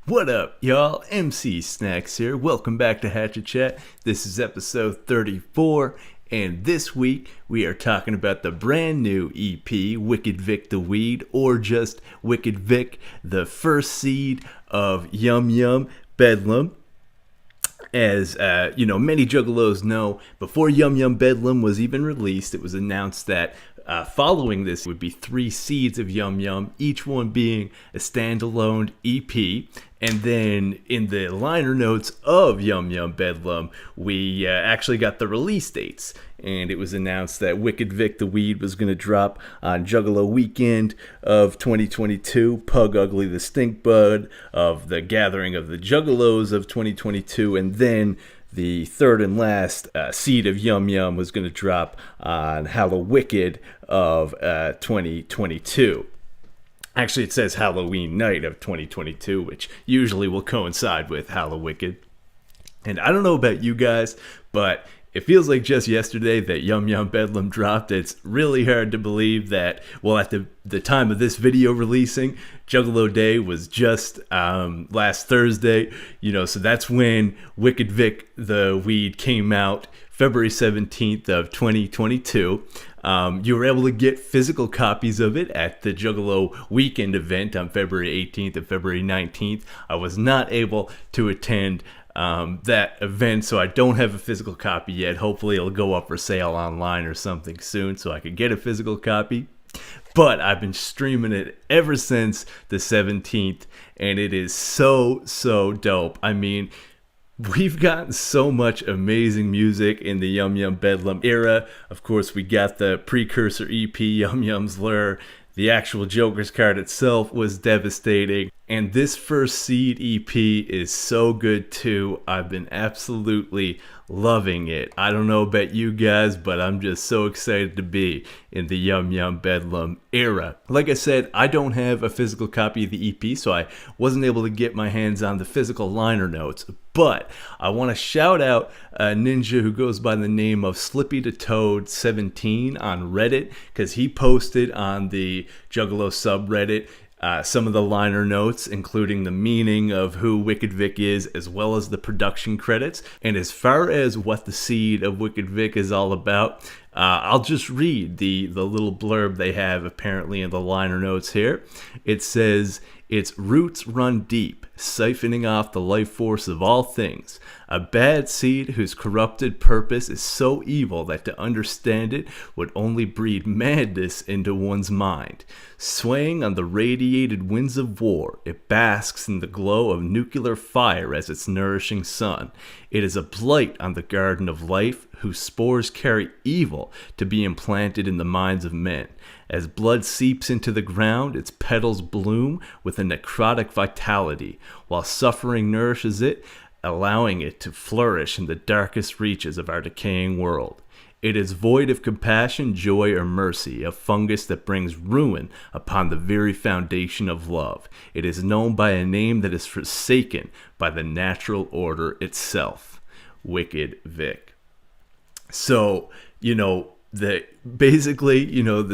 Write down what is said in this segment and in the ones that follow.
What up, y'all? MC Snax here. Welcome back to Hatchet Chat. This is episode 34, and this week we are talking about the brand new EP, Wicked Vic the Weed, or just Wicked Vic, the first seed of Yum Yum Bedlam. As many juggalos know, before Yum Yum Bedlam was even released, it was announced that following this would be 3 seeds of Yum Yum, each one being a standalone EP. And then in the liner notes of Yum Yum Bedlam, we actually got the release dates. And it was announced that Wicked Vic the Weed was going to drop on Juggalo Weekend of 2022, Pug Ugly the Stink Bud of the Gathering of the Juggalos of 2022, and then the third and last seed of Yum Yum was going to drop on Hallowicked of 2022. Actually, it says Halloween night of 2022, which usually will coincide with Hallowicked. And I don't know about you guys, but it feels like just yesterday that Yum Yum Bedlam dropped. It's really hard to believe that, well, at the time of this video releasing, Juggalo Day was just last Thursday, so that's when Wicked Vic the Weed came out, February 17th of 2022. You were able to get physical copies of it at the Juggalo Weekend event on February 18th and February 19th. I was not able to attend that event, so I don't have a physical copy yet. Hopefully it'll go up for sale online or something soon so I could get a physical copy. But I've been streaming it ever since the 17th, and it is so dope. I mean, we've gotten so much amazing music in the Yum Yum Bedlam era. Of course, we got the precursor EP, Yum Yum's Lure. The actual Joker's card itself was devastating. And this first seed EP is so good too. I've been absolutely loving it. I don't know about you guys, but I'm just so excited to be in the Yum Yum Bedlam era. Like I said, I don't have a physical copy of the EP, so I wasn't able to get my hands on the physical liner notes. But I want to shout out a ninja who goes by the name of Slippy the Toad 17 on Reddit, because he posted on the Juggalo subreddit some of the liner notes, including the meaning of who Wicked Vic is, as well as the production credits. And as far as what the seed of Wicked Vic is all about, I'll just read the little blurb they have apparently in the liner notes here. It says, "Its roots run deep, siphoning off the life force of all things. A bad seed whose corrupted purpose is so evil that to understand it would only breed madness into one's mind. Swaying on the radiated winds of war, it basks in the glow of nuclear fire as its nourishing sun. It is a blight on the garden of life, whose spores carry evil to be implanted in the minds of men. As blood seeps into the ground, its petals bloom with a necrotic vitality, while suffering nourishes it, allowing it to flourish in the darkest reaches of our decaying world. It is void of compassion, joy, or mercy, a fungus that brings ruin upon the very foundation of love. It is known by a name that is forsaken by the natural order itself." Wicked Vic. So, the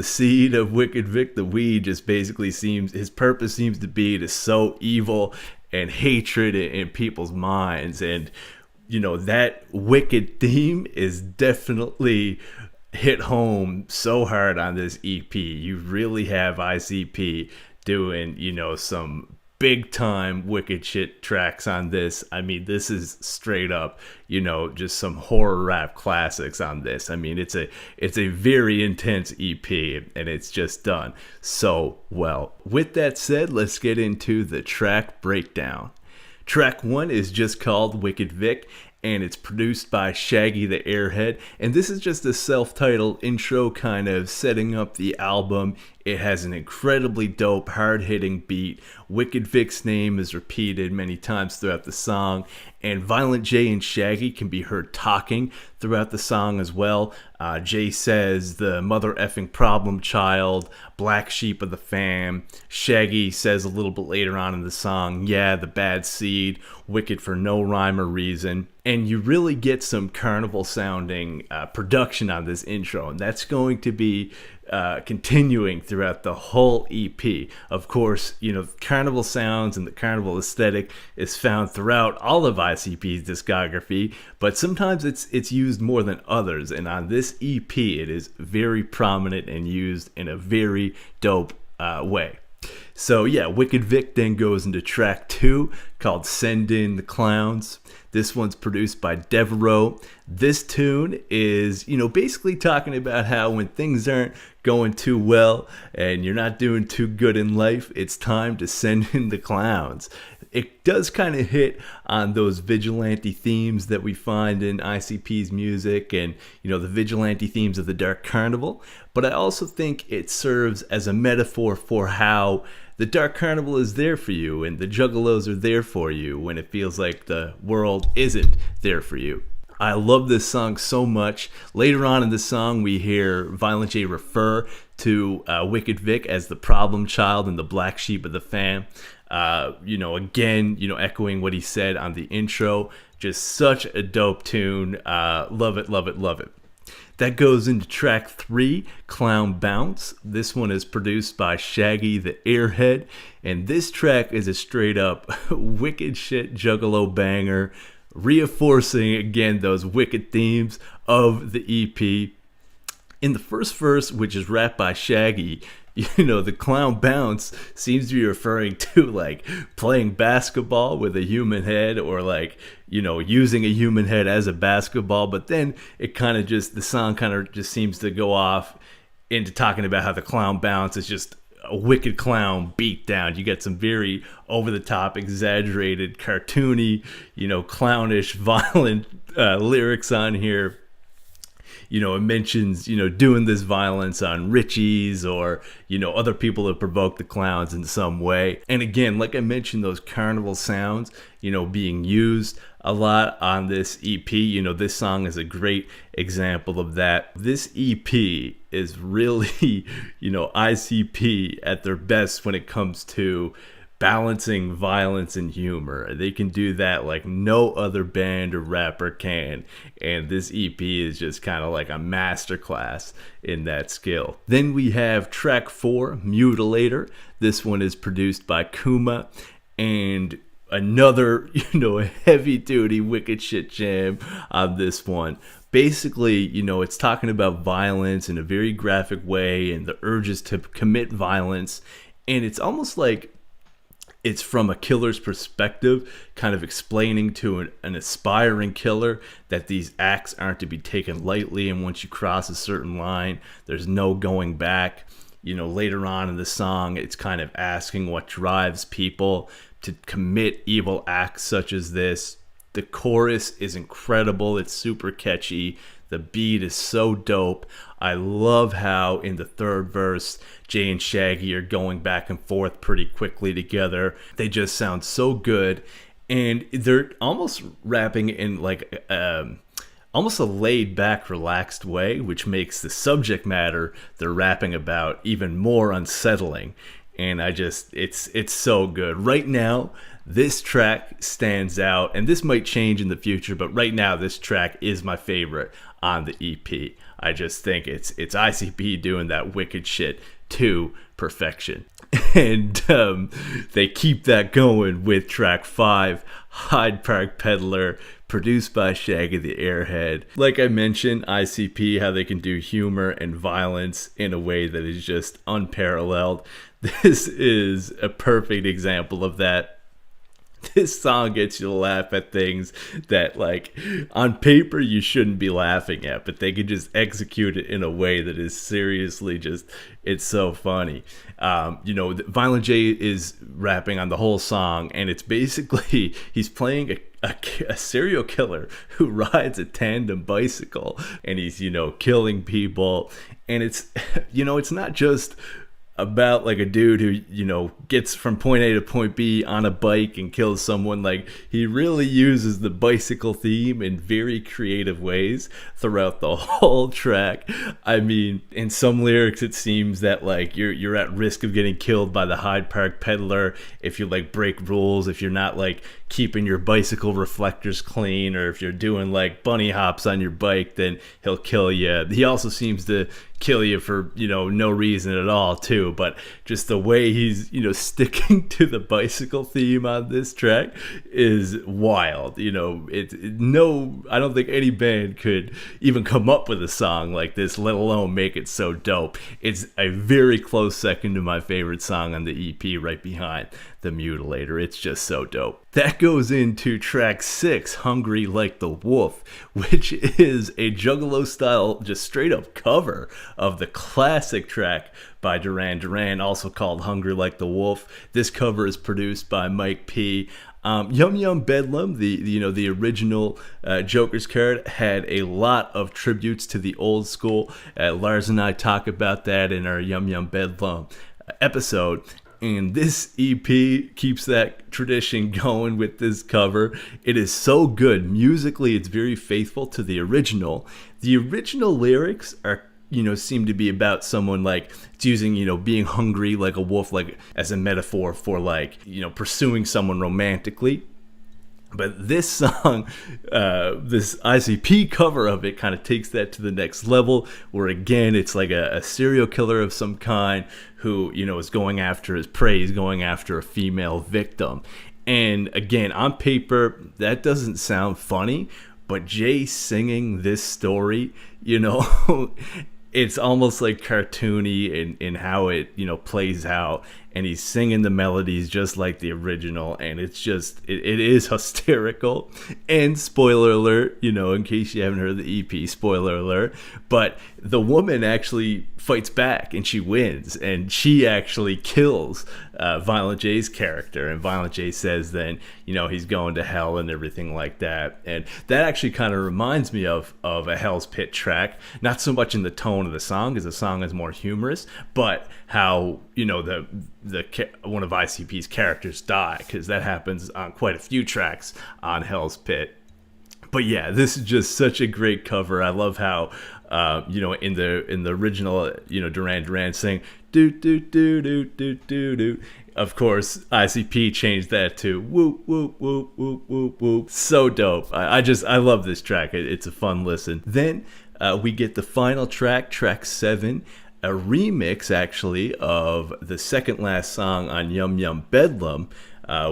seed of Wicked Vic the Weed just basically his purpose seems to be to sow evil and hatred in people's minds. And, that wicked theme is definitely hit home so hard on this EP. You really have ICP doing, some big time wicked shit tracks on this. I mean, this is straight up, just some horror rap classics on this. I mean, it's a very intense EP, and it's just done so well. With that said, let's get into the track breakdown. Track 1 is just called Wicked Vic, and it's produced by Shaggy the Airhead, and this is just a self-titled intro kind of setting up the album. It has an incredibly dope, hard-hitting beat. Wicked Vic's name is repeated many times throughout the song, and Violent J and Shaggy can be heard talking throughout the song as well. Jay says, "The mother effing problem child, black sheep of the fam." Shaggy says a little bit later on in the song, "Yeah, the bad seed, wicked for no rhyme or reason." And you really get some carnival sounding production on this intro, and that's going to be continuing throughout the whole EP. Of course, carnival sounds and the carnival aesthetic is found throughout all of ICP's discography, but sometimes it's used more than others, and on this EP it is very prominent and used in a very dope way. So yeah, Wicked Vic then goes into track 2 called Send In the Clowns. This one's produced by Devereaux. This tune is, basically talking about how when things aren't going too well and you're not doing too good in life, it's time to send in the clowns. It does kind of hit on those vigilante themes that we find in ICP's music and, the vigilante themes of the Dark Carnival. But I also think it serves as a metaphor for how the Dark Carnival is there for you and the juggalos are there for you when it feels like the world isn't there for you. I love this song so much. Later on in the song, we hear Violent J refer to Wicked Vic as the problem child and the black sheep of the fam. Again, echoing what he said on the intro. Just such a dope tune. Love it, love it, love it. That goes into track 3, Clown Bounce. This one is produced by Shaggy the Airhead, and this track is a straight up wicked shit juggalo banger, reinforcing again those wicked themes of the EP. In the first verse, which is rapped by Shaggy, the clown bounce seems to be referring to like playing basketball with a human head or like, using a human head as a basketball. But then the song kind of just seems to go off into talking about how the clown bounce is just a wicked clown beat down. You get some very over the top, exaggerated, cartoony, clownish, violent lyrics on here. It mentions, doing this violence on Richies or, other people that provoke the clowns in some way. And again, like I mentioned, those carnival sounds, being used a lot on this EP. This song is a great example of that. This EP is really, ICP at their best when it comes to balancing violence and humor. They can do that like no other band or rapper can, and this EP is just kind of like a masterclass in that skill. Then we have track 4, Mutilator. This one is produced by Kuma, and another heavy duty wicked shit jam on this one. Basically, it's talking about violence in a very graphic way and the urges to commit violence, and it's almost like it's from a killer's perspective, kind of explaining to an aspiring killer that these acts aren't to be taken lightly, and once you cross a certain line, there's no going back. Later on in the song, it's kind of asking what drives people to commit evil acts such as this. The chorus is incredible. It's super catchy. The beat is so dope. I love how in the third verse, Jay and Shaggy are going back and forth pretty quickly together. They just sound so good. And they're almost rapping in like almost a laid back, relaxed way, which makes the subject matter they're rapping about even more unsettling. And it's so good. Right now, this track stands out, and this might change in the future, but right now this track is my favorite on the EP. I just think it's ICP doing that wicked shit to perfection. And they keep that going with track 5, Hyde Park Pedaler, produced by Shaggy the Airhead. Like I mentioned, ICP, how they can do humor and violence in a way that is just unparalleled. This is a perfect example of that. This song gets you to laugh at things that, like, on paper you shouldn't be laughing at, but they can just execute it in a way that is seriously just, it's so funny. Violent J is rapping on the whole song, and it's basically, he's playing a serial killer who rides a tandem bicycle, and he's, killing people. And it's, it's not just about like a dude who gets from point A to point B on a bike and kills someone. Like, he really uses the bicycle theme in very creative ways throughout the whole track. I mean, in some lyrics it seems that like you're at risk of getting killed by the Hyde Park Pedaler if you like break rules, if you're not like keeping your bicycle reflectors clean, or if you're doing like bunny hops on your bike, then he'll kill you. He also seems to kill you for, no reason at all too. But just the way he's, sticking to the bicycle theme on this track is wild. I don't think any band could even come up with a song like this, let alone make it so dope. It's a very close second to my favorite song on the EP, right behind the Mutilator. It's just so dope. That goes into track 6, Hungry Like the Wolf, which is a juggalo style, just straight up cover of the classic track by Duran Duran, also called Hungry Like the Wolf. This cover is produced by Mike P. Yum Yum Bedlam, the original Joker's card, had a lot of tributes to the old school. Lars and I talk about that in our Yum Yum Bedlam episode. And this EP keeps that tradition going with this cover. It is so good. Musically, it's very faithful to the original. The original lyrics are, seem to be about someone like, it's using, being hungry like a wolf, like as a metaphor for like, pursuing someone romantically. But this song, this ICP cover of it kind of takes that to the next level, where again, it's like a serial killer of some kind who, is going after his prey, he's going after a female victim. And again, on paper, that doesn't sound funny, but Jay singing this story, it's almost like cartoony in how it, plays out. And he's singing the melodies just like the original, and it's just, it is hysterical. And spoiler alert, in case you haven't heard the EP, spoiler alert, but the woman actually fights back and she wins, and she actually kills Violent J's character, and Violent J says then, he's going to hell and everything like that. And that actually kind of reminds me of a Hell's Pit track, not so much in the tone of the song, because the song is more humorous, but how, one of ICP's characters die, because that happens on quite a few tracks on Hell's Pit. But yeah, this is just such a great cover. I love how in the original, Duran Duran saying do do do do do do do. Of course, ICP changed that to whoop whoop whoop whoop whoop whoop. So dope. I love this track. It's a fun listen. Then we get the final track, track 7. A remix, actually, of the second last song on Yum Yum Bedlam,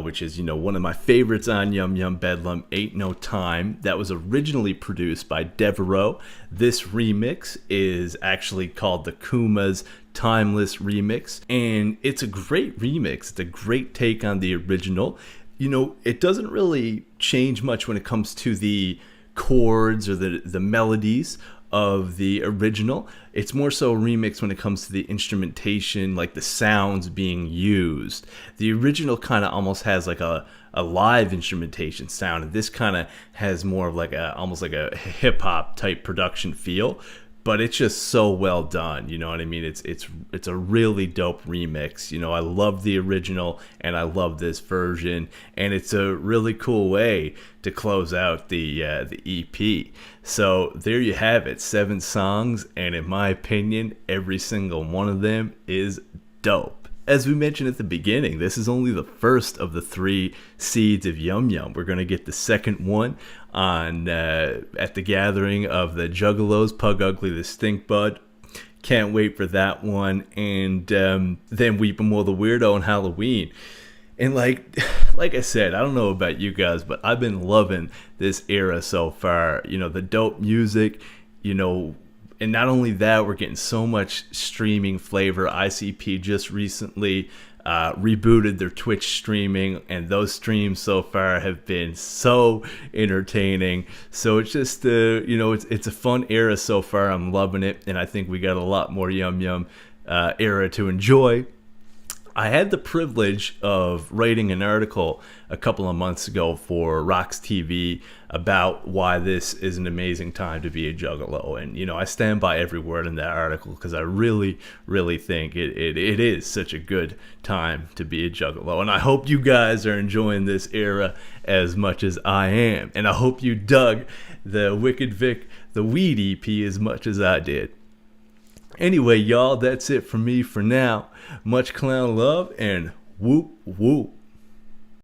which is, one of my favorites on Yum Yum Bedlam, Ain't No Time. That was originally produced by Devereaux. This remix is actually called the Kuma's Timeless Remix, and it's a great remix. It's a great take on the original. It doesn't really change much when it comes to the chords or the melodies of the original. It's more so a remix when it comes to the instrumentation, like the sounds being used. The original kind of almost has like a live instrumentation sound, and this kind of has more of like almost like a hip hop type production feel. But it's just so well done, you know what I mean? It's a really dope remix. I love the original and I love this version, and it's a really cool way to close out the EP. So there you have it, 7 songs, and in my opinion, every single one of them is dope. As we mentioned at the beginning, this is only the first of the 3 seeds of Yum Yum. We're going to get the second one on at the gathering of the Juggalos, Pug Ugly the Stink Bud. Can't wait for that one. And then Weep 'Em Will the Weirdo on Halloween. And like I said, I don't know about you guys, but I've been loving this era so far. The dope music, and not only that, we're getting so much streaming flavor. ICP just recently rebooted their Twitch streaming, and those streams so far have been so entertaining. So it's just, it's a fun era so far. I'm loving it, and I think we got a lot more Yum Yum era to enjoy. I had the privilege of writing an article a couple of months ago for Rocks TV about why this is an amazing time to be a juggalo. And, I stand by every word in that article because I really, really think it is such a good time to be a juggalo. And I hope you guys are enjoying this era as much as I am. And I hope you dug the Wicked Vic, the Weed EP as much as I did. Anyway, y'all, that's it for me for now. Much clown love and whoop whoop.